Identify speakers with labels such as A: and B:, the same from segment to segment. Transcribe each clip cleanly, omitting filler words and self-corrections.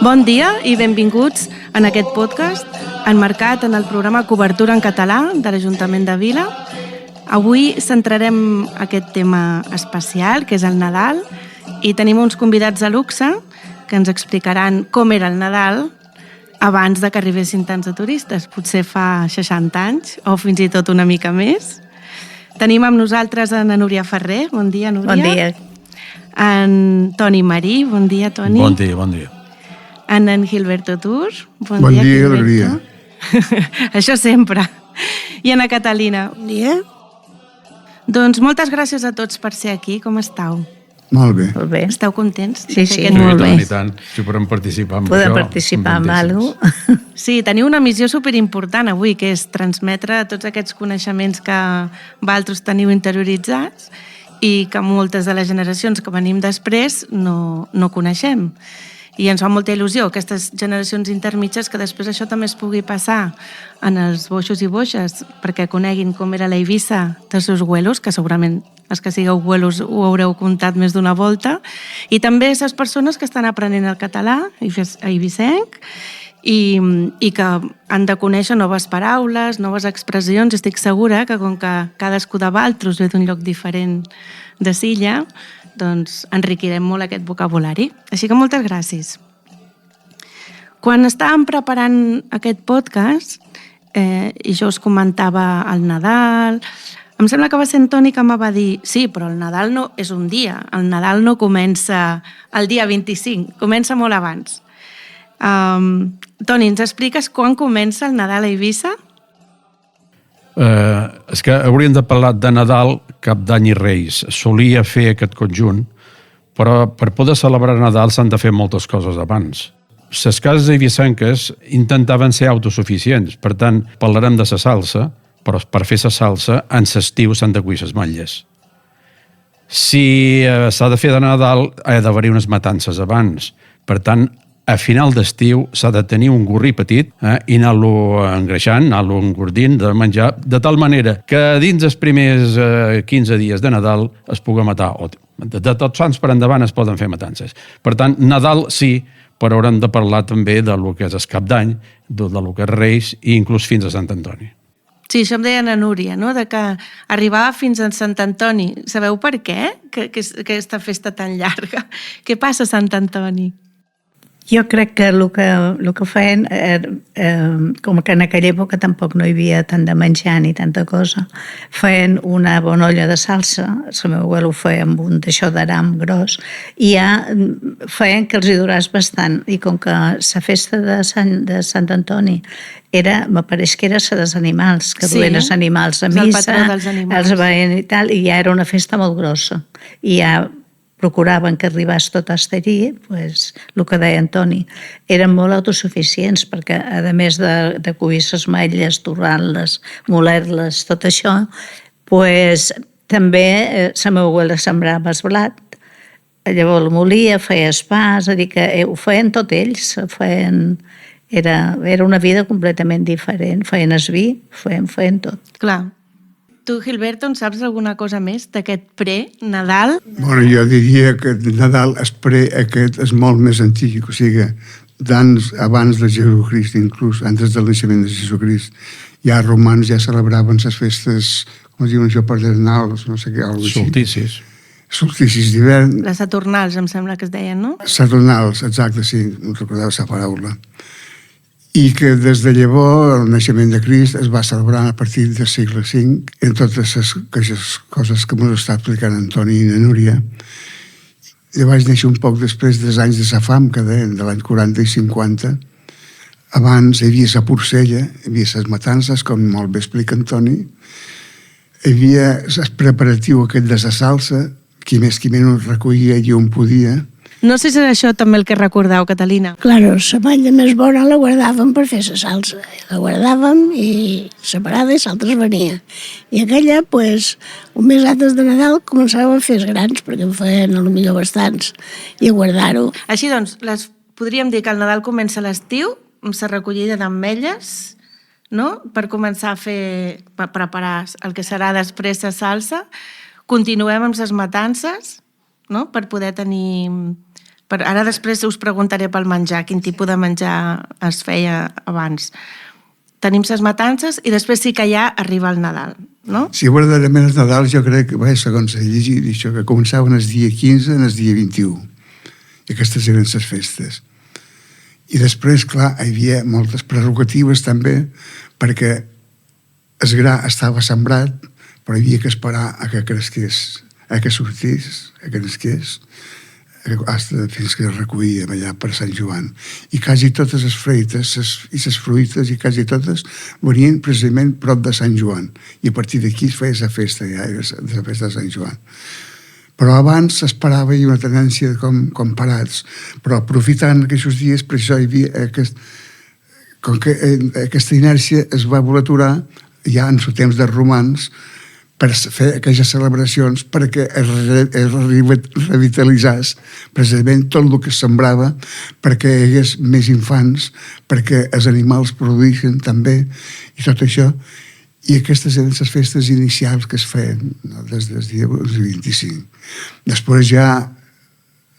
A: Bon dia i benvinguts en aquest podcast emmarcat en el programa Cobertura en Català de l'Ajuntament de Vila. Avui centrarem aquest tema especial, que és el Nadal, i tenim uns convidats de luxe que ens explicaran com era el Nadal abans de que arribessin tants de turistes, potser fa 60 anys o fins i tot una mica més. Tenim amb nosaltres a Núria Ferrer. Bon dia, Núria.
B: Bon dia.
A: En Toni Marí. Bon dia, Toni.
C: Bon dia, bon dia.
A: En Gilberto Tur.
D: Bon dia, Gilberto.
A: Això sempre. I en Catalina.
B: Bon dia.
A: Doncs moltes gràcies a tots per ser aquí. Com estàu?
D: Molt bé.
B: Molt bé.
A: Esteu contents?
B: Sí,
A: de fer
B: sí.
A: aquest
B: Molt
A: moment?
B: bé.
C: I tant. Si podem participar en
B: Poder
C: això.
B: participar en alguna cosa.
A: Sí, teniu una missió superimportant avui, que és transmetre tots aquests coneixements que vosaltres teniu interioritzats i que moltes de les generacions que venim després no coneixem. I ens fa molta il·lusió aquestes generacions intermitges que després això també es pugui passar en els boixos i boixes perquè coneguin com era la Eivissa dels seus güelos, que segurament els que sigueu güelos ho haureu contat més d'una volta, i també aquestes persones que estan aprenent el català eivissenc i que han de conèixer noves paraules, noves expressions. Estic segura que com que cadascú de vosaltres ve d'un lloc diferent de Silla, doncs enriquirem molt aquest vocabulari. Així que moltes gràcies. Quan estàvem preparant aquest podcast, i jo us comentava el Nadal, em sembla que va ser en Toni que em va dir sí, però el Nadal no és un dia, el Nadal no comença el dia 25, comença molt abans. Toni, ens expliques quan comença el Nadal a Eivissa?
C: És que hauríem de parlar de Nadal, Cap d'Any i Reis. Solia fer aquest conjunt, però per poder celebrar Nadal s'han de fer moltes coses abans. Les cases eivissenques intentaven ser autosuficients, per tant, parlarem de la salsa, però per fer la salsa, en l'estiu s'han de cuir les matlles. Si s'ha de fer de Nadal, ha d'haver-hi unes matances abans. Per tant, a final d'estiu s'ha de tenir un gorrí petit i anar-lo engreixant, anar-lo engordint de menjar, de tal manera que dins els primers 15 dies de Nadal es pugui matar. De Tots Sants per endavant es poden fer matances. Per tant, Nadal sí, però haurem de parlar també de lo que és el Cap d'Any, de lo que és Reis i inclús fins a Sant Antoni.
A: Sí, això em deia na Núria, no? De que arribava fins a Sant Antoni. Sabeu per què? Que aquesta festa tan llarga. Què passa a Sant Antoni?
B: Jo crec que el que feien, com que en aquella època tampoc no hi havia tant de menjar ni tanta cosa, feien una bona olla de salsa, el meu abuelo ho feia amb un d'això d'aram gros, i ja feien que els hi duràs bastant. I com que la festa de Sant Antoni me pareix que era la dels animals, que
A: Sí,
B: duien els animals a
A: és el
B: missa,
A: patró dels animals.
B: els veien i tal, i ja era una festa molt grossa. I ja procuraven que arribés tot a estar-hi, pues, el que deia Antoni, eren molt autosuficients, perquè a més de cuir les matlles, torrar-les, moler-les, tot això, pues, també la meva abuela sembrava el blat, llavors el molia, feia espàs, és a dir, que ho feien tot ells, era una vida completament diferent, feien el vi, feien tot.
A: Clar. Tu, Gilberto, en saps alguna cosa més d'aquest pre-Nadal?
D: Bueno, jo diria que Nadal aquest és molt més antic, o sigui, abans de Jesucrist, inclús, antes del naixement de Jesucrist. Ja els romans ja celebraven les festes, com es diuen això, paternals, no sé què, alguna cosa així. Solsticis d'hivern.
A: Les Saturnals, em sembla que es deien, no?
D: Saturnals, exacte, sí, no recordava la paraula. I que des de llavors, el naixement de Crist es va celebrar a partir del segle V, en totes aquestes coses que m'ho està explicant Antoni i na Núria. Jo vaig néixer un poc després dels anys de la fam, que deien, de l'any 40 i 50. Abans hi havia la porcella, hi havia les matances, com molt bé explica Antoni. Hi havia el preparatiu aquest de la salsa, qui més qui menys recollia i on podia,
A: No sé si és això també el que recordeu, Catalina.
E: Claro, la malla més bona la guardàvem per fer la salsa. La guardàvem i separada i l'altra venia. I aquella, pues, un mes antes de Nadal començàvem a fer els grans, perquè en feien potser bastants, i a guardar-ho.
A: Així doncs, podríem dir que el Nadal comença a l'estiu, amb la recollida d'ametlles, no? Per començar a preparar el que serà després la salsa. Continuem amb les matances, no? Per poder tenir... Ara després us preguntaré pel menjar, quin tipus de menjar es feia abans. Tenim les matances i després sí que ja arriba el Nadal, no?
D: Si verdaderament el Nadal jo crec que, segons he llegit, això, que començaven el dia 15 i el dia 21. I aquestes eren les festes. I després, clar, hi havia moltes prerrogatives també, perquè el gra estava sembrat, però hi havia que esperar a que cresqués, a que sortís, a que nasqués, fins que es recollíem allà per Sant Joan. I quasi totes les freites i les fruites, i quasi totes, venien precisament prop de Sant Joan. I a partir d'aquí es feia la festa, ja, la festa de Sant Joan. Però abans s'esperava i una tendència com parats. Però aprofitant aquests dies, per això hi havia com que aquesta inèrcia es va voler aturar ja en el temps dels romans per fer aquelles celebracions perquè es revitalitzés precisament tot el que es sembrava, perquè hi hagués més infants, perquè els animals produïssin també, i tot això. I aquestes eren les festes inicials que es feien, no? Des del dia 25. Després ja,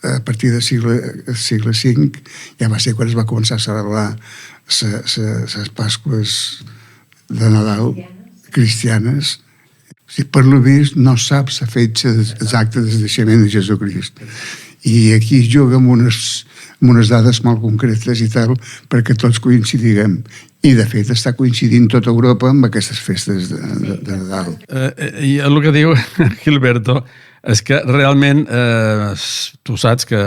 D: a partir del segle V, ja va ser quan es va començar a celebrar les Pasques de Nadal cristianes. Per lo vist no saps la fecha exacta del naixement de Jesucrist. I aquí es juga amb unes dades molt concretes i tal, perquè tots coincidiguem. I, de fet, està coincidint tota Europa amb aquestes festes de Nadal.
C: I el que diu Gilberto és que realment tu saps que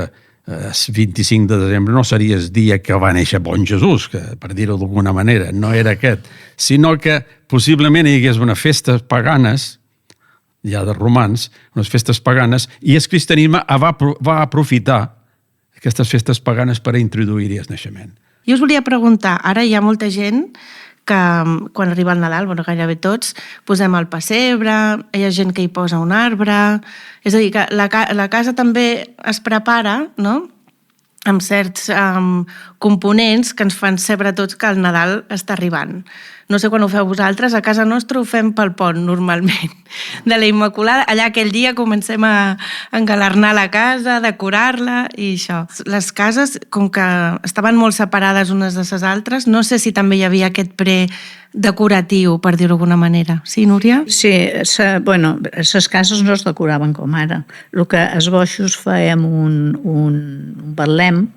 C: el 25 de desembre no seria el dia que va néixer bon Jesús, que, per dir-ho d'alguna manera, no era aquest, sinó que possiblement hi hagués unes festes paganes, ja de romans, unes festes paganes, i el cristianisme va aprofitar aquestes festes paganes per introduir-hi el naixement.
A: Jo us volia preguntar, ara hi ha molta gent que quan arriba el Nadal, gairebé tots, posem el pessebre, hi ha gent que hi posa un arbre, és a dir, que la casa també es prepara, no?, amb certs components que ens fan saber tots que el Nadal està arribant. No sé quan ho feu vosaltres, a casa nostra ho fem pel pont, normalment, de la Immaculada. Allà aquell dia comencem a engalernar la casa, a decorar-la i això. Les cases, com que estaven molt separades unes de les altres, no sé si també hi havia aquest decoratiu, per dir-ho d'alguna manera. Sí, Núria?
B: Sí, les cases no es decoraven com ara. El que els boixos fèiem un betlem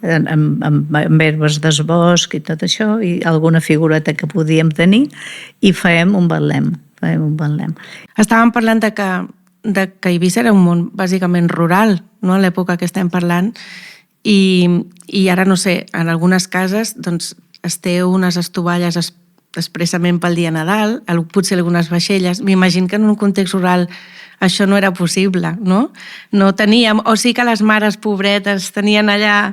B: amb herbes del bosc i tot això, i alguna figureta que podíem tenir, i fèiem un betlem.
A: Estàvem parlant de que Eivissa era un món bàsicament rural, no?, a l'època que estem parlant, i ara, no sé, en algunes cases doncs, es té unes estovalles expressament pel dia Nadal, potser algunes vaixelles. M'imagino que en un context rural això no era possible, no? No teníem, o sí que les mares pobretes tenien allà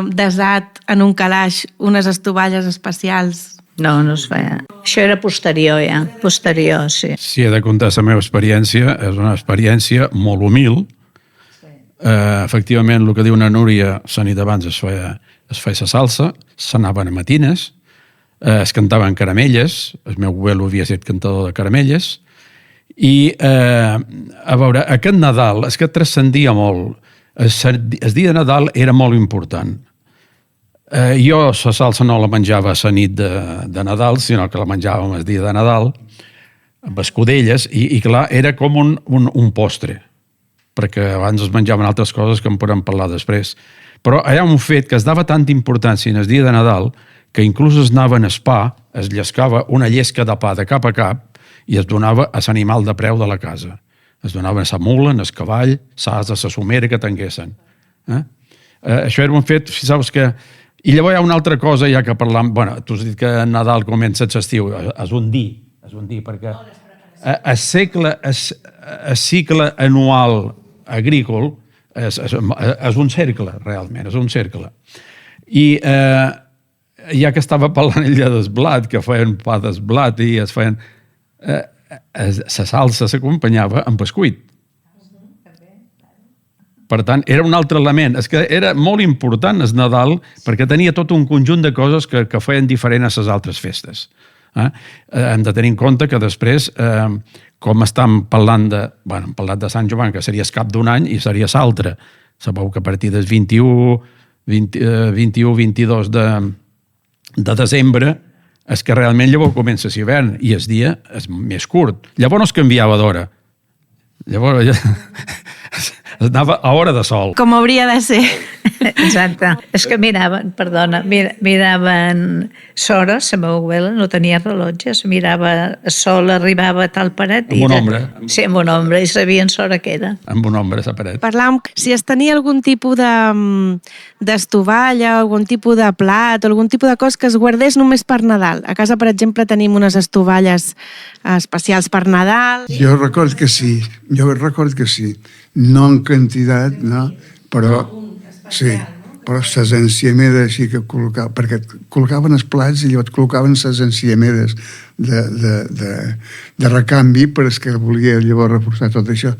A: desat en un calaix unes estovalles especials.
B: No es feia. Això era posterior, ja. Posterior, sí.
C: Si he de contar la meva experiència, és una experiència molt humil. Efectivament, el que diu una Núria, la nit abans es feia la salsa, s'anaven a matines, es cantaven caramelles, el meu abuelo havia estat cantador de caramelles, i a veure, aquest Nadal és que transcendia molt. El dia de Nadal era molt important. Jo la salsa no la menjava la nit de Nadal, sinó que la menjàvem el dia de Nadal, amb escudelles, i clar, era com un postre, perquè abans es menjaven altres coses que en podem parlar després. Però hi ha un fet que es dava tanta importància en el dia de Nadal que inclús es anaven a pa, es llescava una llesca de pa de cap a cap i es donava a l'animal de preu de la casa. Es donaven a la mula, al cavall, l'asa, la somera que tinguessin. Això era un fet, si saps que... I llavors hi ha una altra cosa, ja que parlam... Bueno, tu has dit que Nadal comença l'estiu, és un dir, perquè el cicle anual agrícola És un cercle, realment, és un cercle. I ja que estava parlant ella d'esblat, que feien pa d'esblat i es feien... la salsa s'acompanyava amb bescuit. Per tant, era un altre element. És que era molt important el Nadal perquè tenia tot un conjunt de coses que feien diferent a les altres festes. Hem de tenir en compte que després, com estem parlant hem parlat de Sant Joan, que seria el cap d'un any, i seria l'altre. Sabeu que a partir del 21-22 de desembre és que realment llavors comença l'hivern i el dia és més curt. Llavors no es canviava d'hora. Llavors es anava a hora de sol.
A: Com hauria de ser.
B: Exacte. És que miraven l'hora, la meva abuela no tenia rellotges, mirava el sol, arribava a tal paret...
C: Amb una ombra.
B: Sí, amb una ombra, i sabien l'hora que era.
C: Amb una ombra a la paret.
A: Parlàvem si es tenia algun tipus d'estovalla, algun tipus de plat, o algun tipus de cosa que es guardés només per Nadal. A casa, per exemple, tenim unes estovalles especials per Nadal.
D: Jo recordo que sí. No en quantitat, no? Però sí, però les enciameres sí que col·locaven, perquè col·locaven els plats i llavors col·locaven les enciameres de recanvi per als que volia llavors reforçar tot això.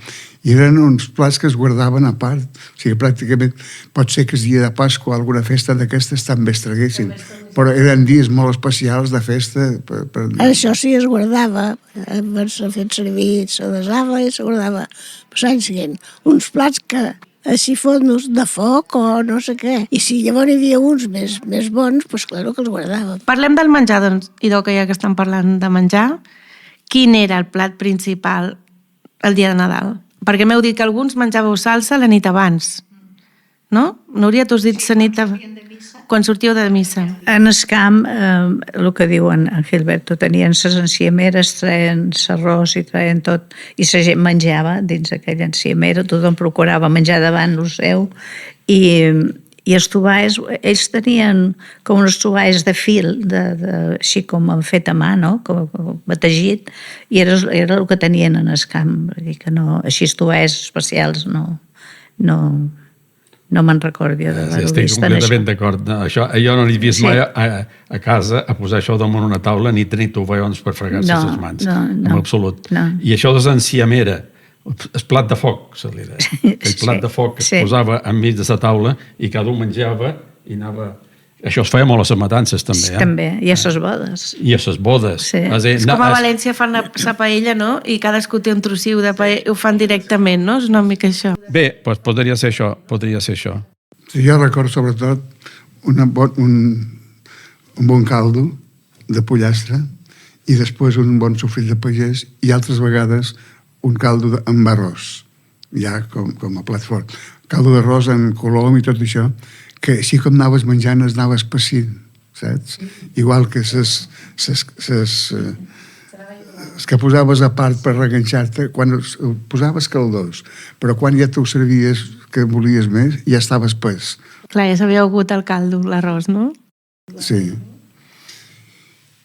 D: I eren uns plats que es guardaven a part. O sigui, pràcticament pot ser que el dia de Pasqua alguna festa d'aquestes també es traguessin, però eren dies molt especials de festa.
E: Això sí es guardava, s'ha fet servir, se desava i se guardava per l'any següent. Uns plats que així fonos de foc o no sé què. I si llavors hi havia uns més bons, doncs clar que els guardàvem.
A: Parlem del menjar, doncs, idò, que ja que estan parlant de menjar, quin era el plat principal el dia de Nadal? Perquè m'heu dit que alguns menjàveu salsa la nit abans, no? Núria, tu has dit la nit quan sortíeu de missa.
B: En el camp, el que diuen en Gilberto, tenien les enciameres, traien l'arròs i traien tot, i la gent menjava dins aquella enciamera, tothom procurava menjar davant el seu, i els tovalls, ells tenien com uns tovalls de fil, així com fet a mà, no? Com bategit, i era el que tenien en el camp. Vull dir que no, així tovalls especials no me'n recordi d'haver-ho vist.
C: Estic completament d'acord. Jo no he vist mai a casa a posar això damunt una taula ni tenir tovallons per fregar-se les mans. En absolut. I això de l'enciamera, el plat de foc, se li deia. El plat de foc que es posava enmig de la taula i cada un menjava i anava... Això es feia molt a les matances, també.
B: També, i a les bodes.
C: I a les bodes.
A: És com a València fan la paella, no? I cadascú té un trossiu de paella, ho fan directament, no? És una mica això.
C: Bé, doncs podria ser això.
D: Jo recordo sobretot un bon caldo de pollastre i després un bon sofrit de pagès i altres vegades un caldo amb arròs, ja com a plat fort. Caldo d'arròs en colom i tot això, que així com anaves menjant es anaves passint, saps? Igual que les que posaves a part per reganxar-te, quan posaves caldós, però quan ja t'ho servies que volies més, ja estaves pes.
A: Clar, ja s'havia agut el caldo, l'arròs, no?
D: Sí.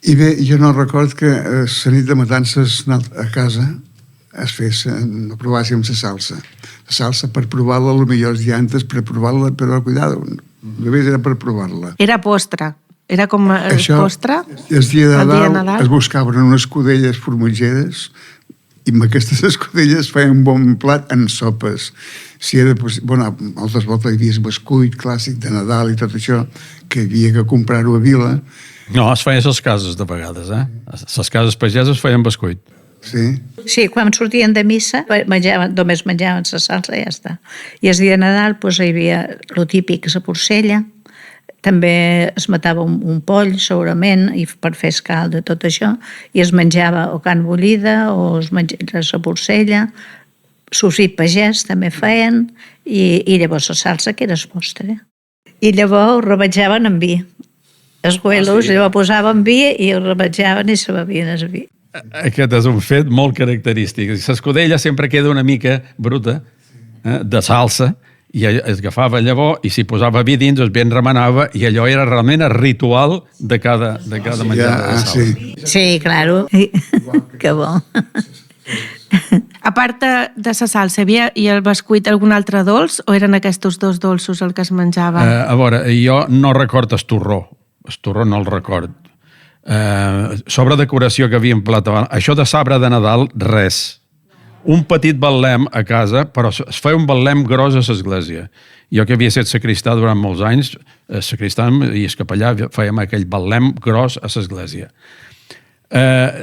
D: I bé, jo no record que la nit de matances a casa es fes, no provàssim la salsa. La salsa per provar-la, potser els dies antes per provar-la, però cuidado, només era per provar-la.
A: Era postre. Era com postre.
D: El dia de Nadal es buscaven unes escudelles formatgeres i amb aquestes escudelles feien un bon plat en sopes. Si era, altres voltes hi havia bescuit clàssic de Nadal i tot això, que havia que comprar-ho a Vila.
C: No, es feien les cases de vegades, Les cases pageses feien bescuit.
B: Sí, quan sortien de missa només menjaven la salsa i ja està. I el dia de Nadal hi havia el típic, la porcella, també es matava un poll segurament per fer escalda de tot això, i es menjava o carn bullida o la porcella, sofrit pagès també feien, i llavors la salsa que era el postre. I llavors ho rebatjaven amb vi. Els güelos llavors posaven vi i ho rebatjaven i se bevien el vi.
C: Aquest és un fet molt característic. L'escudella sempre queda una mica bruta, de salsa, i es agafava llavors i s'hi posava vi dins, es ben remenava, i allò era realment el ritual de cada menjar de salsa.
B: Sí, claro. Que bo.
A: A part de la salsa, i el bescuit algun altre dolç o eren aquests dos dolços el que es menjava?
C: A veure, jo no record el torró no el record. Sobre decoració que havíem plat abans, això de sabre de Nadal, res. Un petit betlem a casa, però es feia un betlem gros a l'església. Jo que havia estat sacristà durant molts anys, sacristà i el capellà fèiem aquell betlem gros a l'església.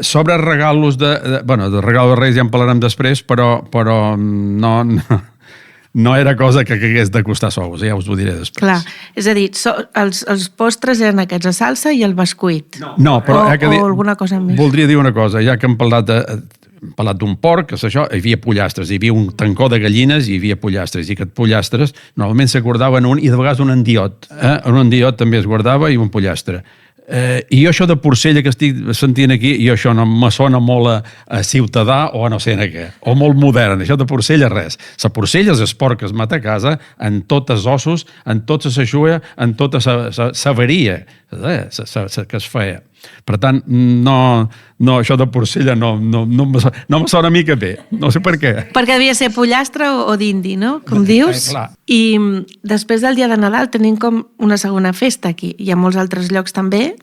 C: Sobre regalos de regal de Reis ja en parlarem després, però no era cosa que hagués de costar sous, ja us ho diré després.
A: Clar, és a dir, els postres eren aquests, la salsa i el bescuit.
C: No, però
A: o alguna cosa més.
C: Voldria dir una cosa, ja que hem parlat d'un porc, que això, hi havia pollastres, hi havia un tancó de gallines i hi havia pollastres, i aquests pollastres normalment se guardaven un, i de vegades un endiot. Un endiot també es guardava i un pollastre. I jo això de porcella que estic sentint aquí, i això no me sona molt a ciutadà o a no sé què, o molt modern, això de porcella res. La porcella és el porc que es mata a casa en tots els ossos, en tota la xua, en tota la varia que es feia. Per tant, no, això de porcella no me sona a mi que bé, no sé per què.
A: Perquè devia ser pollastre o d'indi, no? Com dius.
C: Clar.
A: I després del dia de Nadal tenim com una segona festa aquí, i a molts altres llocs també.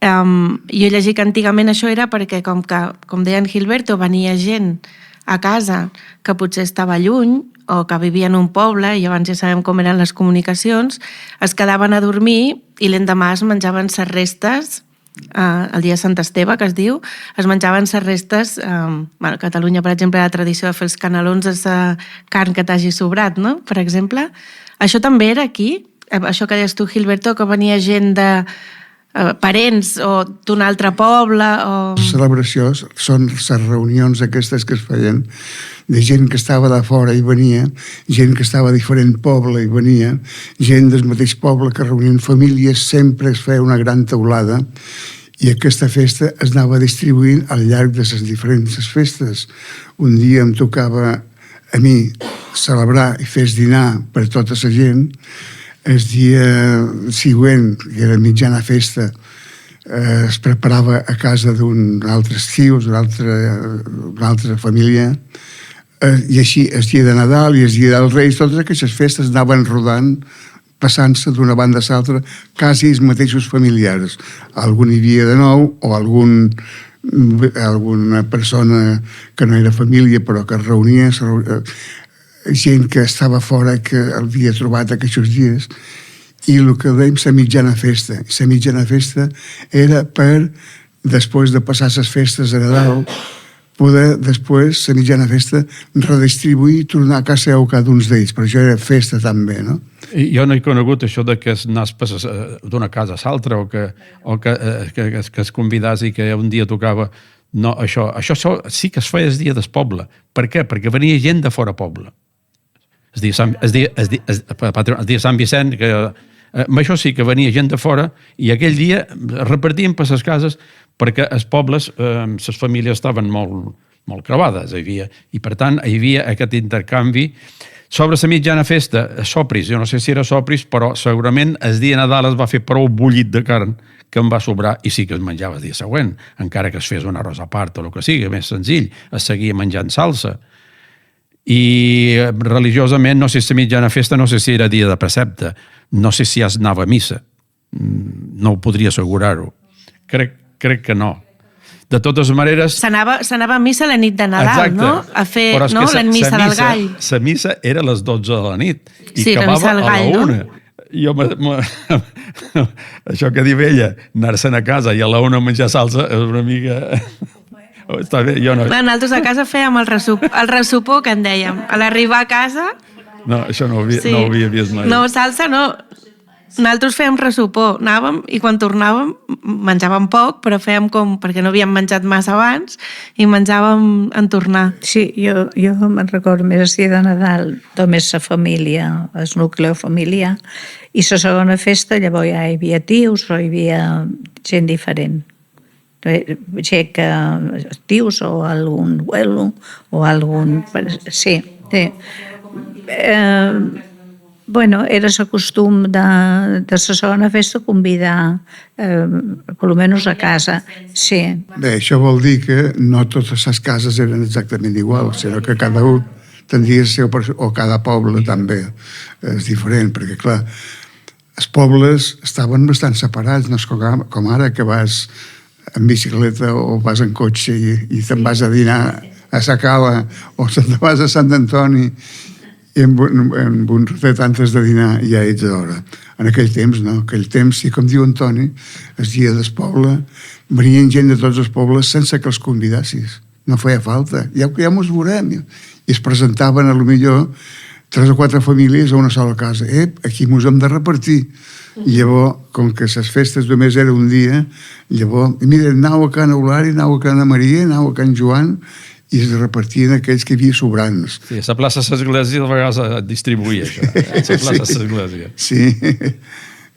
A: Jo he llegit que antigament això era perquè, com deia en Gilberto, venia gent a casa que potser estava lluny o que vivia en un poble, i abans ja sabem com eren les comunicacions, es quedaven a dormir i l'endemà es menjaven les restes. El dia de Sant Esteve, que es diu, es menjaven les restes. A Catalunya, per exemple, hi ha la tradició de fer els canelons de la carn que t'hagi sobrat, no? Per exemple. Això també era aquí? Això que deies tu, Gilberto, que venia gent de parents o d'un altre poble?
D: Les celebracions són les reunions aquestes que es feien de gent que estava de fora i venia, gent que estava a diferent poble i venia, gent del mateix poble que reunien famílies, sempre es feia una gran teulada, i aquesta festa es anava distribuint al llarg de les diferents festes. Un dia em tocava a mi celebrar i fer dinar per tota la gent. El dia següent, que era mitjana festa, es preparava a casa d'un altre tios, d'una altra família, i així el dia de Nadal i el dia dels Reis, totes aquestes festes anaven rodant, passant-se d'una banda a l'altra, quasi els mateixos familiars. Algun hi havia de nou, o alguna persona que no era família però que es reunia, gent que estava fora que havia trobat aquests dies, i el que dèiem la mitjana festa. La mitjana festa era per, després de passar les festes de Nadal, poder després, la mitjana festa, redistribuir i tornar a casa a cada un d'ells, però això era festa també, no?
C: Jo no he conegut això de que anaves d'una casa a l'altra o que es convidàs i que un dia tocava. No, això sí que es feia el dia del poble. Per què? Perquè venia gent de fora poble. El dia Sant Vicent, això sí que venia gent de fora, i aquell dia repartien per les cases perquè els pobles, les famílies estaven molt creuades, i per tant hi havia aquest intercanvi. Sobre la mitjana festa, sopris, jo no sé si era sopris, però segurament el dia de Nadal es va fer prou bullit de carn que em va sobrar, i sí que es menjava el dia següent, encara que es fes un arròs a part o el que sigui, més senzill, es seguia menjant salsa. I religiosament, no sé si mitjana festa, no sé si era dia de precepte, no sé si es anava a missa, no ho podria assegurar-ho. Crec que no. De totes maneres...
A: S'anava a missa la nit de Nadal,
C: exacte,
A: no? A fer la missa del gall.
C: La missa era a les 12 de la nit i
A: sí,
C: acabava
A: a la 1.
C: Jo això que diu ella, anar-se'n a casa i a la 1 menjar salsa és una mica... Està bé, jo no...
A: Nosaltres a casa fèiem el ressupó, que en dèiem. A l'arribar a casa...
C: No, això no ho havia vist mai.
A: No, salsa no. Nosaltres fèiem ressupó, anàvem i quan tornàvem menjàvem poc, però fèiem perquè no havíem menjat massa abans i menjàvem en tornar.
B: Sí, jo me'n recordo més el dia de Nadal, només la família, el nucli familiar, i la segona festa llavors ja hi havia tios o hi havia gent diferent. Gent que tios o algun abuelo o algun... Sí, sí. Bueno, era el costum de la segona festa convidar, per almenys a casa. Sí.
D: Bé, això vol dir que no totes les cases eren exactament iguals, sinó que cada un tindria el seu... o cada poble també és diferent, perquè clar, els pobles estaven bastant separats, no és com ara que vas en bicicleta o vas en cotxe i te'n vas a dinar a Sa Cala o te'n vas a Sant Antoni i en un ratet antes de dinar ja ets a l'hora. En aquell temps, no. En aquell temps, sí, com diu Antoni, el dia del poble, venien gent de tots els pobles sense que els convidassis. No feia falta. Ja mos veurem. I es presentaven, a lo millor, 3 o 4 famílies a una sola casa. Aquí mos hem de repartir. I llavors, com que les festes només era un dia, llavors, mira, anau a Can Eulària, anau a Can Maria, anau a Can Joan, i es repartien aquells que hi havia sobrants.
C: Sí, a la plaça de l'Església de vegades es distribuïa això, a la plaça de l'Església.
D: Sí,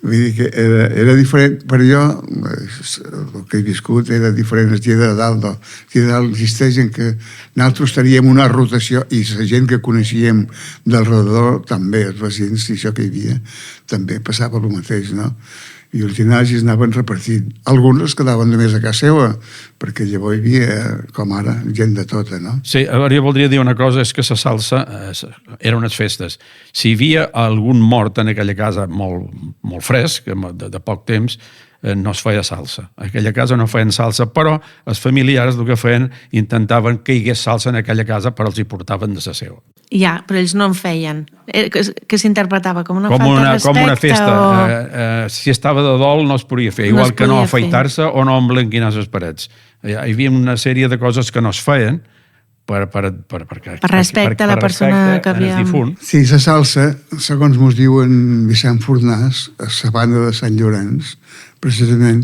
D: vull dir que era diferent, però jo, el que he viscut era diferent. El dia de Nadal, no. El dia de Nadal existeix en què nosaltres teníem una rotació i la gent que coneixíem del redador també, els veïns i això que hi havia, també passava el mateix, no? I els dinars anaven repartint. Alguns es quedaven només a casa seva, perquè llavors hi havia, com ara, gent de tota, no?
C: Sí, a veure, jo voldria dir una cosa, és que la salsa eren unes festes. Si hi havia algun mort en aquella casa molt fresc, de poc temps, no es feia salsa. A aquella casa no feien salsa, però els familiars el que feien intentaven que hi hagués salsa en aquella casa, però els hi portaven de la seva.
A: Ja, però ells no en feien. Que s'interpretava com una
C: falta
A: de respecte?
C: Com una festa. Si estava de dol no es podia fer, igual que no afaitar-se o no emblanquinar les parets. Hi havia una sèrie de coses que no es feien per
A: respecte a la persona que havia...
D: Sí, la salsa, segons mos diuen Vicent Fornàs, a la banda de Sant Llorenç, precisament,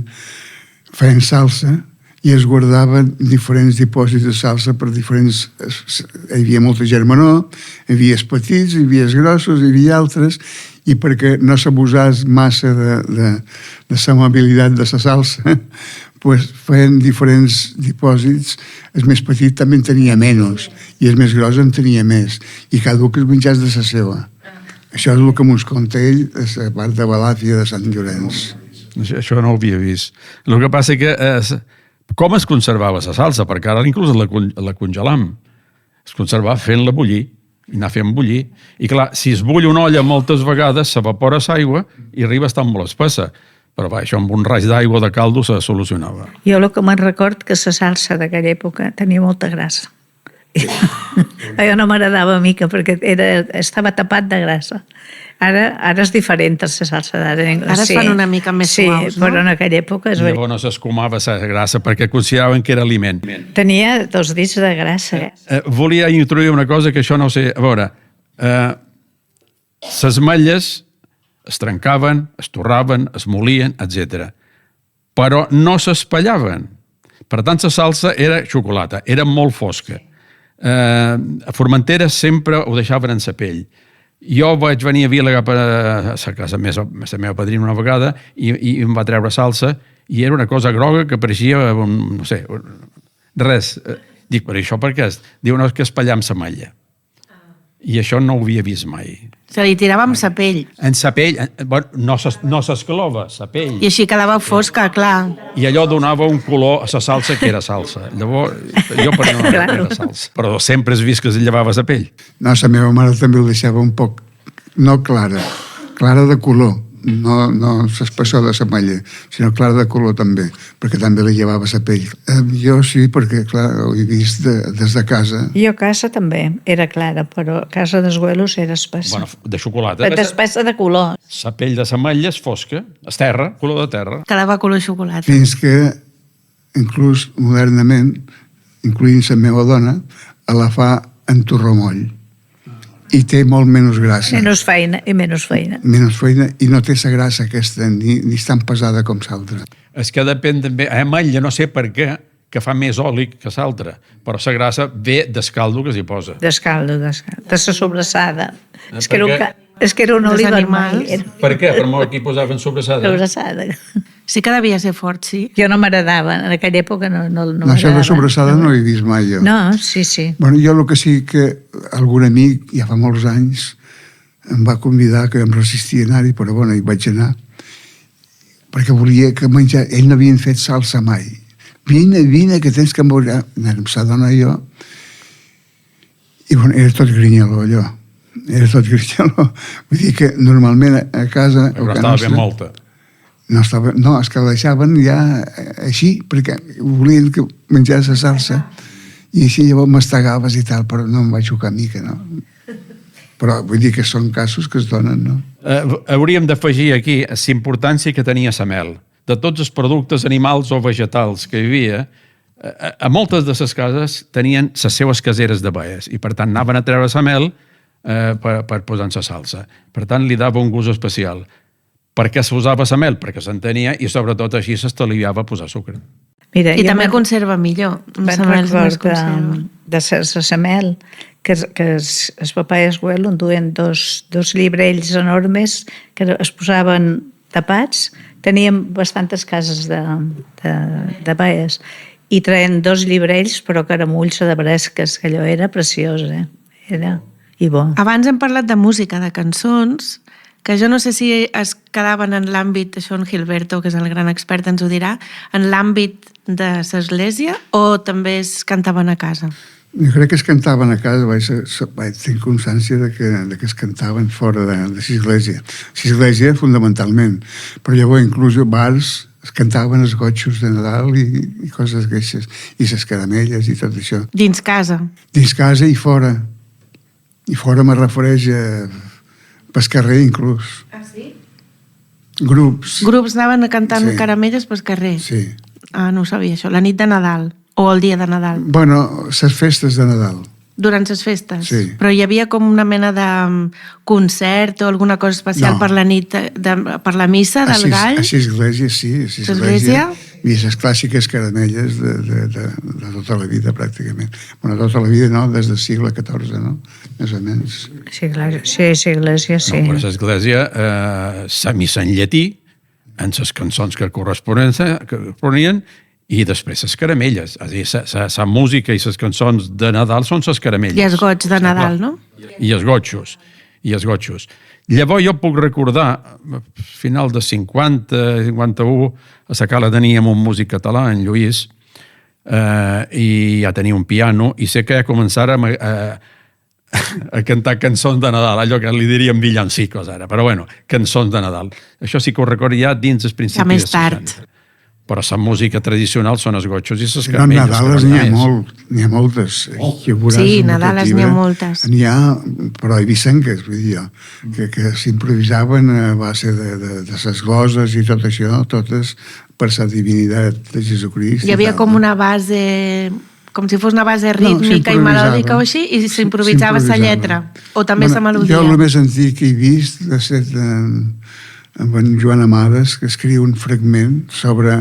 D: feien salsa i es guardaven diferents dipòsits de salsa per diferents... Hi havia molta germanor, hi havia els petits, hi havia els grossos, hi havia altres, i perquè no s'abusés massa de l'amabilitat de la salsa, pues feien diferents dipòsits. El més petit també en tenia menys, i el més gros en tenia més, i cada un que es menjàs de la seva. Això és el que mos conta ell a la part de Balàfia de Sant Llorenç.
C: Això no ho havia vist. El que passa que com es conservava la salsa? Perquè ara inclús la congelam. Es conservava fent-la bullir i anar fent bullir. I clar, si es bull una olla moltes vegades, s'evapora l'aigua i arriba a estar molt espessa. Però va, això amb un raig d'aigua de caldo se solucionava.
B: Jo el que me'n record que la salsa d'aquella època tenia molta grassa. Allò no m'agradava mica perquè estava tapat de grassa. Ara és diferent la salsa d'ara.
A: Ara es fan una mica més suaus, no?
B: Sí, però en aquella època...
C: Llavors no s'escumava la grassa perquè consideraven que era aliment.
B: Tenia 2 dits de grassa.
C: Volia introduir una cosa que això no sé... A veure, les ametlles es trencaven, es torraven, es molien, etc. Però no s'espallaven. Per tant, la salsa era xocolata, era molt fosca. A Formentera sempre ho deixaven en la pell. Jo vaig venir a Vilaga a la casa més la meva padrina una vegada i em va treure salsa i era una cosa groga que pareixia, no sé, res. Dic, però això per què? Diu, no, és que espallam la malla. I això no ho havia vist mai.
A: Se li tirava amb la pell.
C: En la pell, no s'esclova, la pell.
A: I així quedava fosca, clar.
C: I allò donava un color a la salsa que era salsa. Llavors, jo per no era salsa. Però sempre has vist que es llevava la pell.
D: No, la meva mare també ho deixava un poc, no clara de color. No l'espessor de la malla, sinó clara de color també, perquè també li llevava la pell. Jo sí, perquè, clar, ho he vist des de casa.
B: Jo a casa també era clara, però a casa dels Güelos era espessa.
C: Bueno, de xocolata.
B: Espessa de color.
C: La pell de la malla és fosca, és terra, color de terra.
A: Quedava color xocolata.
D: Fins que, inclús modernament, incloent la meva dona, la fa en torromoll. I té molt menys grassa.
B: Menys feina. Menys
D: feina i no té la grassa aquesta, ni tan pesada com l'altra.
C: És que depèn també... A ametlla no sé per què, que fa més oli que l'altra, però la grassa ve d'escaldo que s'hi posa.
B: D'escaldo. De la sobrassada. És que era un oli vermell.
C: Per què? Per molt que hi posaven sobrassada?
B: Sobrassada.
A: Sí que devia ser fort, sí.
B: Jo no m'agradava, en aquella època no m'agradava.
D: Això de sobrassada no ho he vist mai, jo.
B: No, sí.
D: Bueno, jo el que sí que algun amic, ja fa molts anys, em va convidar, que em resistia a anar-hi, però bueno, hi vaig anar, perquè volia que menjar... Ell no havien fet salsa mai. Vine, que tens que morir. Anàvem sa dona i jo. I bueno, era tot grinyaló, allò. Era tot grinyaló. Vull dir que normalment a casa...
C: Però estava ben molta.
D: No, és que la deixaven ja així, perquè volien que menjés la salsa, i així llavors mastagaves i tal, però no em va xocar mica, no? Però vull dir que són casos que es donen, no?
C: Hauríem d'afegir aquí la importància que tenia la mel. De tots els productes animals o vegetals que hi havia, a moltes de les cases tenien les seues caseres d'abelles i per tant anaven a treure la mel per posar en la salsa. Per tant li dava un gust especial. Per què s'usava la mel? Perquè s'entenia i sobretot així s'estalviava posar sucre.
B: Mira,
A: I també conserva millor.
B: Me'n record de la mel, que els papaies Güell duen dos llibrells enormes que es posaven tapats. Teníem bastantes cases de baies i traien 2 llibrells, però que era mulsa de bresques, que allò era preciós, era i bo.
A: Abans hem parlat de música, de cançons, que jo no sé si es quedaven en l'àmbit, això en Gilberto, que és el gran expert, ens ho dirà, en l'àmbit de l'església o també es cantaven a casa?
D: Jo crec que es cantaven a casa, vaig tenir constància de que es cantaven fora de l'església. L'església, fundamentalment, però llavors inclús bars es cantaven els gotxos de Nadal i coses d'aquestes, i les caramelles i tot això.
A: Dins casa?
D: Dins casa i fora. I fora me refereix a pel carrer inclús.
A: Ah, sí?
D: Grups.
A: Grups anaven cantant caramelles pel carrer?
D: Sí.
A: Ah, no ho sabia això. La nit de Nadal o el dia de Nadal?
D: Bueno, les festes de Nadal.
A: Durant les festes?
D: Sí.
A: Però hi havia com una mena de concert o alguna cosa especial per la nit, per la missa del gall?
D: A l'església, sí. A l'església. I les clàssiques caramelles de tota la vida, pràcticament. Bueno, tota la vida no, des del segle XIV, no? Més o menys.
B: Sí, l'església, sí.
C: No, però l'església, la missa en llatí, en les cançons que corresponien, i després les caramelles. És a dir, la música i les cançons de Nadal són les caramelles.
A: I els goig de Nadal, no?
C: I els gotxos. Llavors jo puc recordar, a final de 50, 51, a la Cala teníem un músic català, en Lluís, i ja tenia un piano, i sé que ja començàrem a cantar cançons de Nadal, allò que li diríem villancicos ara, però bueno, cançons de Nadal. Això sí que ho recordo ja dins els principis
A: ja més tard.
C: de 60. Però la música tradicional són els gotxos i les
D: No,
C: caramelles.
D: Nadales n'hi ha moltes.
A: Sí, Nadales n'hi ha moltes.
D: N'hi ha, però eivissenques, vull dir, que s'improvisaven a base de les gloses i tot això, totes per la divinitat de Jesucrist.
A: Hi havia com una base, com si fos una base rítmica i melòdica o així, i s'improvisava la lletra, o també la melodia.
D: Jo el més antic que he vist ha estat amb en Joan Amades, que escriu un fragment sobre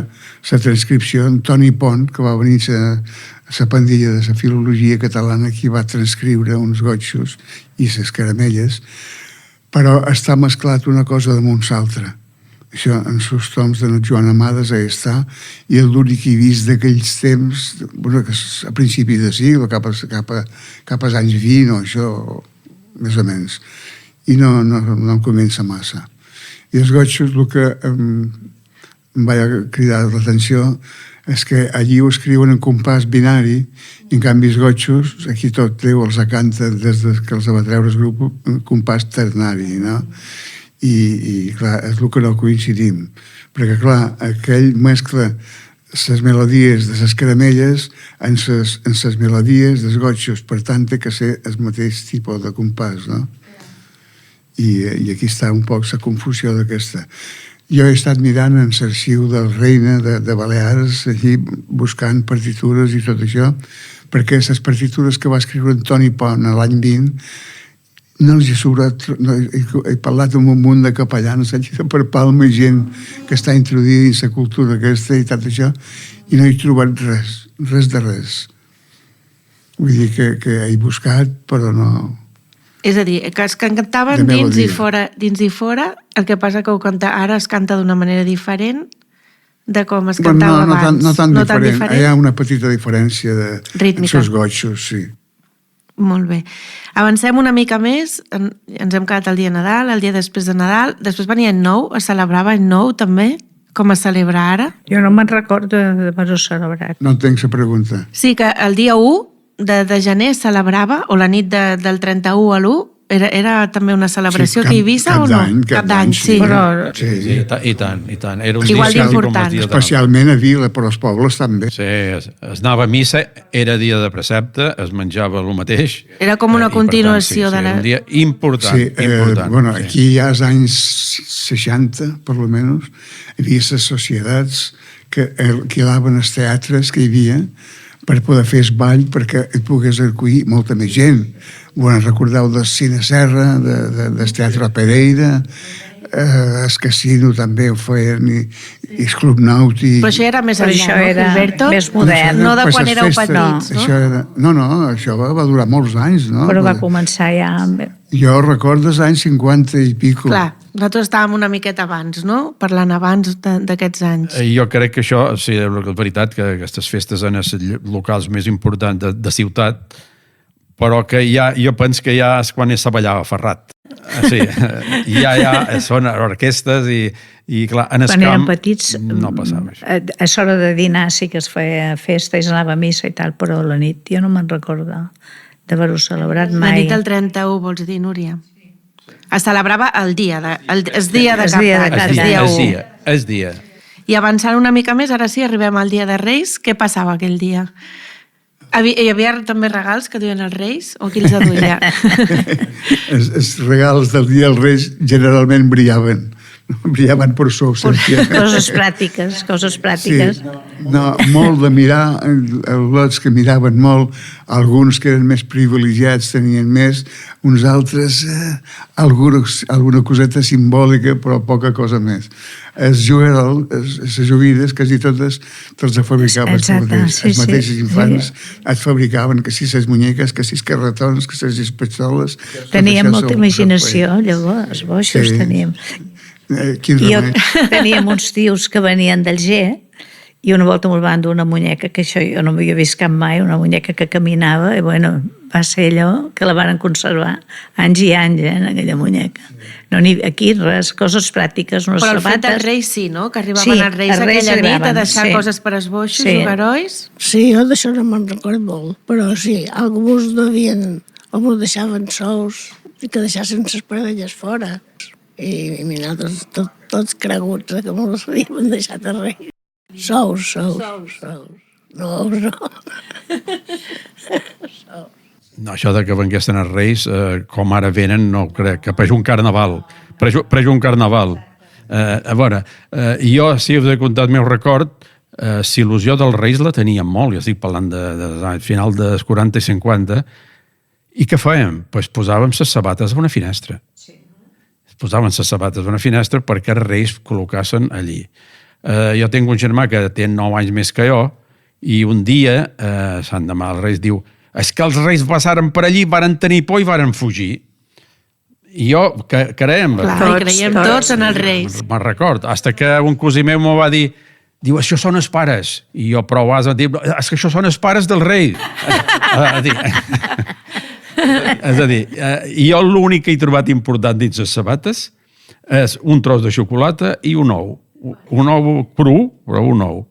D: la transcripció en Toni Pont, que va venir a la pandilla de la filologia catalana, que va transcriure uns gotxos i les caramelles, però està mesclat una cosa damunt l'altra. Això en els toms de Joan Amades ahí està, i l'únic que he vist d'aquells temps, bueno, que a principi de segle, cap als anys 20 o això, més o menys, i no em comença massa. I els gotxos, el que em va cridar l'atenció és que allí ho escriuen en compàs binari, i en canvi els gotxos, aquí tot Déu els canta des que els va treure el grup en compàs ternari, no? I clar, és el que no coincidim, perquè clar, aquell mescla les melodies de les caramelles en les melodies dels gotxos, per tant té que ser el mateix tipus de compàs, no? I aquí està un poc la confusió d'aquesta. Jo he estat mirant en l'arxiu del Reina de Balears, allí buscant partitures i tot això, perquè les partitures que va escriure en Toni Pont l'any 20 no els he sobrat, he parlat amb un munt de capellans allí per Palma i gent que està introduïda en la cultura aquesta i tot això, i no he trobat res de res. Vull dir que he buscat, però no.
A: És a dir, que es cantaven dins i fora, el que passa que ara es canta d'una manera diferent de com es cantava abans.
D: No tan diferent. Hi ha una petita diferència
A: rítmica.
D: en els gotxos, sí.
A: Molt bé. Avancem una mica més, ens hem quedat el dia de Nadal, el dia després de Nadal, després venia Any Nou, es celebrava Any Nou també, com es celebra ara?
B: Jo no me'n recordo d'haver-ho celebrat.
D: No entenc la pregunta.
A: Sí, que el dia 1 de gener es celebrava, o la nit del 31 a l'1, era també una celebració
D: Sí,
A: aquí a Eivissa o no?
D: cap d'any, sí.
B: Però
D: Sí.
C: I tant. Era un
A: Igual
C: dia com
A: d'important.
C: els dies d'Nadal.
D: Especialment a Vila, però als pobles també.
C: Sí, es anava a missa, era dia de precepte, es menjava el mateix.
A: Era com una
C: I, per tant,
A: continuació de la...
C: Era un dia important.
D: Sí,
C: important
D: bueno,
C: sí.
D: aquí ja als anys 60, per lo menos, hi havia les societats que alquilaven els teatres que hi havia per poder fer el ball perquè hi pogués acollir molta més gent. Bueno, recordeu del Cine Serra, del Teatre Pereira, el casino també ho feien, i el Club Nàutic...
A: Però això era més
B: Però
A: enllà,
B: això
A: no,
B: era
A: Gilberto?
B: més modern.
A: No de
D: per
A: quan
D: les
A: éreu
D: festes.
A: petits, no?
D: Això era... No, això va durar molts anys, no?
B: va començar ja...
D: Jo recordo els anys 50 i pico.
A: Clar, nosaltres estàvem una miqueta abans, no? Parlant abans d'aquests anys.
C: Jo crec que això, sí, és veritat, que aquestes festes en els locals més importants de ciutat, però que jo penso que ja és quan se ballava Ferrat. Sí, ja són orquestes i clar, en el
B: Quan érem
C: camp
B: petits,
C: no passava això.
B: a l'hora de dinar sí que es feia festa i s'anava a missa i tal, però la nit jo no me'n recordo d'haver-ho celebrat
A: La
B: mai.
A: nit del 31, vols dir, Núria? Es celebrava el dia de
B: El dia de
A: Cap d'Any, el dia 1.
C: És dia.
A: I avançant una mica més, ara sí, arribem al dia de Reis. Què passava aquell dia? Hi havia també regals que duien els Reis? O qui els duia?
D: Els regals del dia dels Reis generalment brillaven per sou.
B: Coses pràctiques.
D: Sí, no, molt de mirar, els que miraven molt, alguns que eren més privilegiats tenien més, uns altres alguna coseta simbòlica, però poca cosa més. Els juguerols, les joguines, quasi totes les fabricaven els mateixos infants, et fabricaven que si les muñeques, que si els carretons, que si les pistoles...
B: Teníem molta imaginació, llavors, boixos teníem. Jo teníem uns tios que venien del G i una volta me'l van dur una muñeca, que això jo no m'havia vist cap mai, una muñeca que caminava, i bueno, va ser allò que la van conservar anys i anys, en aquella muñeca. No, ni aquí res, coses pràctiques, unes
A: sabates. Però el fet dels Reis sí, no? Que arribaven els Reis aquella nit a deixar coses per esboixos, jugarois.
E: Sí, jo d'això no me'n recordo molt, però sí, alguns devien, o m'ho deixaven sous, i que deixassin les parelles fora. I nosaltres tots creguts que mos havíem deixat a res. Sous. No.
C: No, això de que venguessin els Reis, com ara venen, no ho crec, que per un carnaval. Per un carnaval. A veure, jo, si us he contat el meu record, l'il·lusió dels Reis la teníem molt, jo estic parlant de final dels 40 i 50, i què fèiem? Pues posàvem les sabates a una finestra. Posaven les sabates a una finestra perquè els Reis col·locassen allí. Jo tinc un germà que té 9 anys més que jo, i un dia, Sant Demà, el Reis diu: és que els Reis passaren per allí, varen tenir por i varen fugir. I jo creiem...
A: Clar, creiem tots en els Reis.
C: Me'n record, fins que un cosí meu m'ho va dir, diu, això són els pares. I jo prou vas a dir, és que això són els pares del rei. És a dir, jo l'únic que he trobat important dins les sabates és un tros de xocolata i un ou. Un ou cru, però un ou.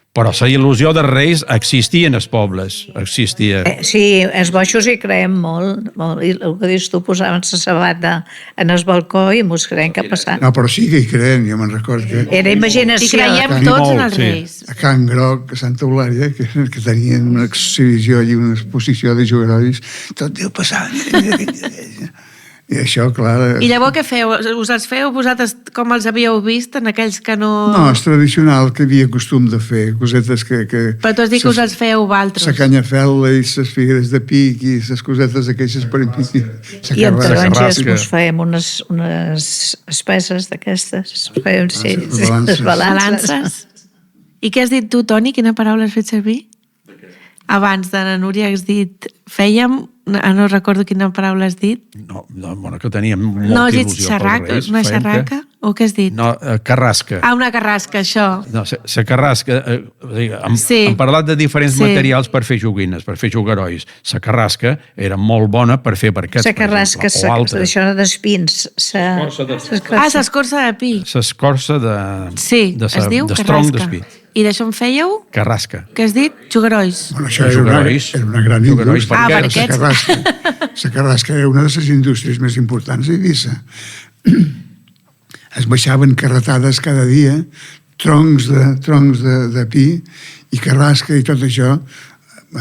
C: Però la il·lusió dels Reis existia en els pobles, existia.
B: Sí, els boixos hi creiem molt. I el que dius tu, posaven la sabata en el balcó i mos creiem que ha passat.
D: No, però sí que hi creiem, jo me'n record que...
B: Era imaginació.
A: I creiem tots en els Reis.
D: A Can Groc, a Santa Eulàlia, que tenien una exhibició i una exposició de juguerois, tot Déu passava. I això, clar...
A: I llavors què feu? Us els feu vosaltres com els havíeu vist en aquells que no...
D: No, és tradicional que havia costum de fer, cosetes que...
A: Però tu has dit que us els feu vosaltres.
D: La canyafel·la i les figueres de pic i les cosetes aquelles per impedir...
B: I en taronges us fèiem unes espesses d'aquestes. Fèiem, sí, les balances.
A: I què has dit tu, Toni? Quina paraula has fet servir? Abans de la Núria has dit... Fèiem no recordo quina paraula has dit.
C: No, bueno, que teníem
A: No,
C: molta
A: has dit
C: il·lusió
A: xarraca,
C: pels Reis.
A: una
C: Fèiem
A: xarraca? O què has dit?
C: No, carrasca.
A: Ah, una carrasca, això.
C: No, la carrasca,
A: Sí.
C: hem parlat de diferents
A: Sí.
C: materials per fer joguines, per fer jogarois. La carrasca era molt bona per fer barquets,
B: La carrasca,
C: per exemple, o altres.
B: això d'espins.
A: L'escorça de pi.
C: L'escorça de...
A: Sí, es diu
C: del tronc
A: carrasca.
C: d'espí.
A: I d'això en fèieu?
C: Carrasca.
A: Què has dit? Jugarois.
D: Bueno, això era una gran
C: Jugarois,
D: indústria.
A: barquets.
D: La carrasca era una de les indústries més importants d'Eivissa. Es baixaven carretades cada dia, troncs de pi i carrasca i tot això.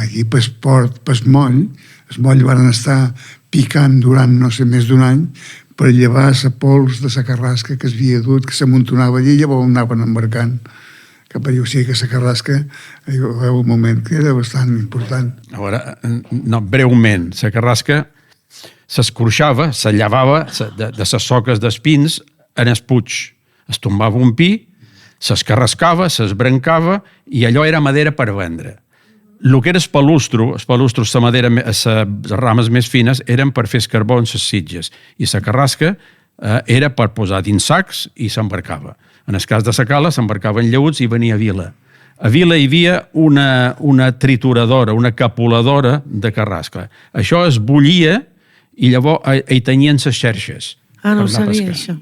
D: Aquí, pel port, pel moll, el moll van estar picant durant, no sé, més d'un any per llevar la pols de la carrasca que es havia dut, que s'amuntonava allí i llavors anaven embarcant cap allà. O sigui que la carrasca hi va haver un moment que era bastant important.
C: A veure, no, breument, la carrasca s'escorxava, se llevava de les soques d'espins en el puig. Es tombava un pi, s'escarrascava, s'esbrancava i allò era madera per vendre. El que era el palustro, la madera, les rames més fines, eren per fer escarbons, les sitges. I la carrasca era per posar dins sacs i s'embarcava. En el cas de la cala, s'embarcava en llaüts i venia a Vila. A Vila hi havia una trituradora, una capuladora de carrasca. Això es bullia i llavors hi tenien les xerxes.
A: Ah, no
C: per anar a
A: sabia,
C: pescar.
A: això.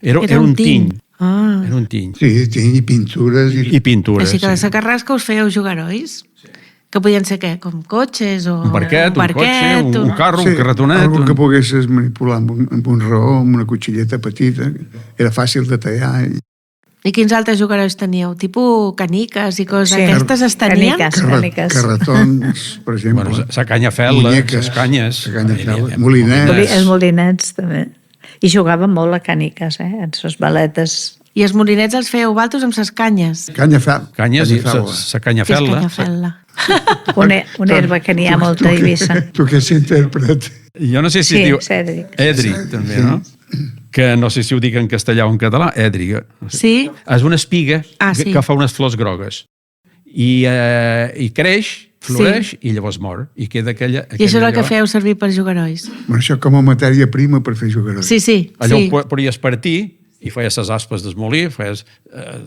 C: Era un tiny.
A: Ah.
C: Era un tiny.
D: Sí, i pintures.
C: I pintures.
A: Així que de
C: sí.
A: la carrasca us fèieu jugarois? Que podien ser què? Com cotxes o...
C: Un barquet, un cotxe, un carro,
D: Sí,
C: un carretonet.
D: algo que poguessis manipular amb un raó, amb una cotxilleta petita. Era fàcil de tallar.
A: I quins altres jugarois teníeu? Tipo caniques i coses
B: Sí.
A: aquestes es tenien?
B: Caniques. Càrniques.
D: Carretons, per exemple.
C: Bueno, la canyafel·la, les canyes.
D: La canyafel·la, molinets.
B: Els molinets, també. I jugaven molt a càniques, en les baletes.
A: I els molinets els fèieu vosaltres amb ses canyes?
D: Canyafel.
C: Canyes i la
A: Què és
C: canyafel·la.
A: canyafel·la?
B: Una herba que n'hi ha molta a Eivissa.
D: Tu que ets intèrpret.
C: Jo no sé si
B: Sí,
C: es diu...
B: Cèdric.
C: Edric, també, no? Que no sé si ho dic en castellà o en català. Edric.
A: Sí?
C: És una espiga
A: Sí.
C: que fa unes flors grogues. I creix, floreix i llavors mor. I queda aquella...
A: I això és el que
C: allò.
A: feu servir per jugarois?
D: Bueno, això com a matèria prima per fer jugarois.
A: Sí.
C: Allò
A: sí.
C: ho podies partir i feies les aspes del molí, feies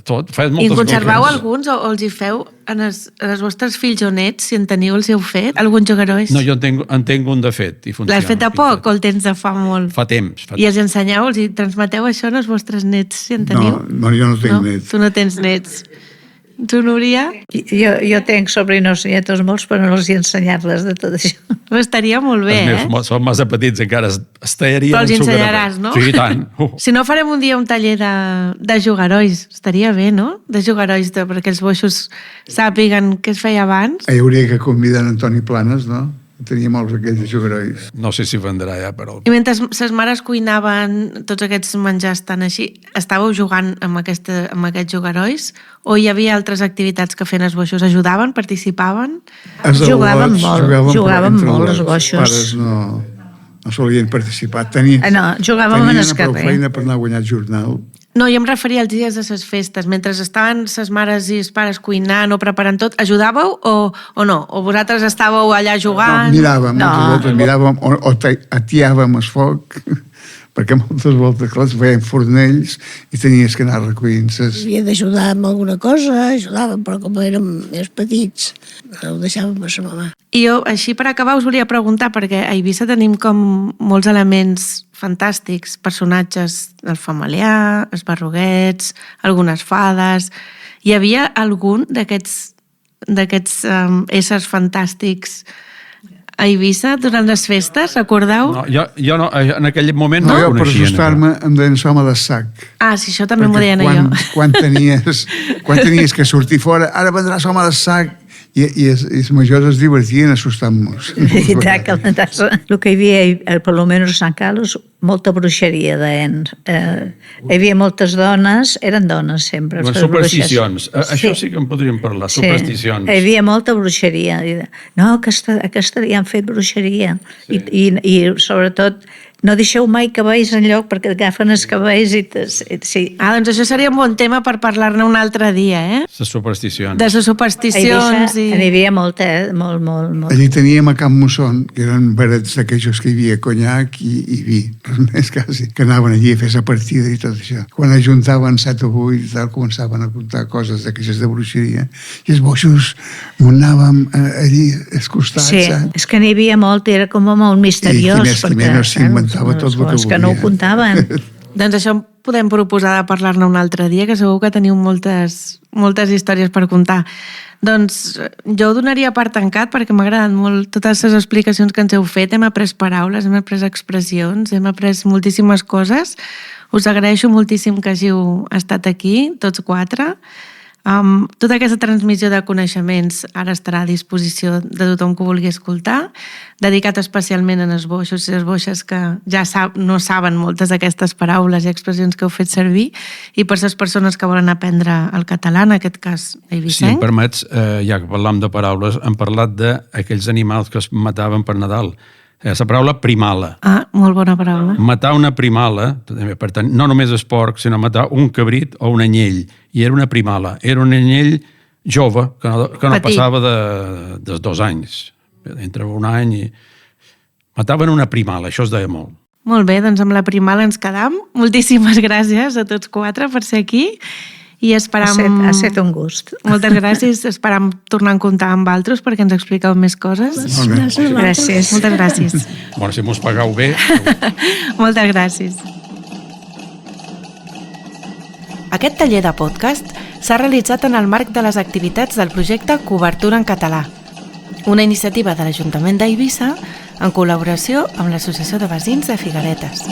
C: tot, feies
A: I
C: moltes
A: en conserveu
C: coses.
A: alguns o els hi feu en els vostres fills o nets, si en teniu, els heu fet? Alguns jugarois?
C: No, jo en tinc un de fet i funciona.
A: L'has fet a poc o el tens de fa molt?
C: Fa temps.
A: I els ensenyeu, els hi transmeteu això als vostres nets, si en
D: No,
A: teniu?
D: no, jo no tinc nets.
A: Tu no tens nets. Tu, Núria?
B: Jo tenc sobrinos i nietos molts, però no els he ensenyat-les de tot això.
A: Però estaria molt bé,
C: Els meus són massa petits, encara estarien
A: Però els
C: en
A: ensenyaràs, no?
C: Sí, i tant.
A: Si no, farem un dia un taller de jugarois. Estaria bé, no? De jugarois, perquè els boixos sàpiguen què es feia abans.
D: Hi hauria que convidar en Antoni Planes, no? Tenia molts aquells jugarois.
C: No sé si vendrà ja, però...
A: I mentre ses mares cuinaven tots aquests menjars tan així, estàveu jugant amb aquests jugarois? O hi havia altres activitats que feien els boixos? Ajudaven? Participaven?
B: Jugaven molt, jugaven
D: entre
B: molt els boixos.
D: Els pares no solien participar.
B: Jugàvem en el
D: prou
B: carrer.
D: feina per anar a guanyar el jornal.
A: No, jo em referia als dies de ses festes. Mentre estaven ses mares i els pares cuinant o preparant tot, ajudàveu o no? O vosaltres estàveu allà jugant?
D: No, miràvem, moltes voltes miràvem o atiàvem el foc, perquè moltes voltes, clar, es feien fornells i tenies que anar recollint ses...
E: Havia d'ajudar amb alguna cosa, ajudàvem, però com érem més petits, ho deixàvem a sa mamà.
A: I jo, així per acabar, us volia preguntar, perquè a Eivissa tenim com molts elements fantàstics, personatges del familiar, els barroguets, algunes fades... Hi havia algun d'aquests éssers fantàstics a Eivissa durant les festes, recordeu?
C: No, jo no, en aquell moment
D: No,
C: no,
D: jo per
C: coneixia.
D: assustar-me em deien l'home de sac.
A: Ah, sí, això també m'ho
D: Perquè
A: deien a jo.
D: quan tenies que sortir fora, ara vendrà l'home de sac, i els majors es divertien assustant-nos.
B: Veritat que el que hi havia, per almenys a Sant Carlos, molta bruixeria deien. Hi havia moltes dones, eren dones sempre.
C: Les supersticions. Això sí que en podríem parlar, supersticions.
B: Hi havia molta bruixeria. No, que estaria han fet bruixeria. I sobretot No deixeu mai cabells enlloc perquè agafen els cabells i... Sí.
A: Doncs això seria un bon tema per parlar-ne un altre dia,
C: Les supersticions.
A: De les supersticions.
B: N'hi havia molt.
D: Allí teníem a Camp Musson, que eren barets d'aquells que hi havia conyac i vi, res més quasi, que anaven allí a fer la partida i tot això. Quan ajuntaven 7 o 8 i tal, començaven a contar coses d'aquelles de bruixeria, i els boixos m'ho anàvem allí escostats.
B: Sí, és que n'hi havia molt, era com molt misteriós.
D: I Jiménez s'inventava tot el que volia.
B: Que no ho contaven.
A: Doncs això podem proposar de parlar-ne un altre dia, que segur que teniu moltes històries per contar. Doncs jo ho donaria per tancat perquè m'ha agradat molt totes les explicacions que ens heu fet. Hem après paraules, hem après expressions, hem après moltíssimes coses. Us agraeixo moltíssim que hàgiu estat aquí, tots 4. Tota aquesta transmissió de coneixements ara estarà a disposició de tothom que ho vulgui escoltar, dedicat especialment als boixos i les boixes que ja no saben moltes d'aquestes paraules i expressions que heu fet servir, i per les persones que volen aprendre el català, en aquest cas eivissenc.
C: Si em permets, ja que parlam de paraules, hem parlat d'aquells animals que es mataven per Nadal. La paraula primala.
A: Molt bona paraula.
C: Matar una primala, per tant, no només és porc, sinó matar un cabrit o un anyell. I era una primala. Era un anyell jove, que no passava de 2 anys. Entre un any i... Mataven una primala, això es deia molt.
A: Molt bé, doncs amb la primala ens quedam. Moltíssimes gràcies a tots 4 per ser aquí. I esperam...
B: Ha estat un gust.
A: Moltes gràcies. Esperam tornar a comptar amb altres perquè ens expliqueu més coses.
B: Gràcies.
A: Moltes gràcies.
C: Bueno, si mos pagau bé...
A: Moltes gràcies. Aquest taller de podcast s'ha realitzat en el marc de les activitats del projecte Cobertura en Català, una iniciativa de l'Ajuntament d'Eivissa en col·laboració amb l'Associació de Veïns de Figueretes.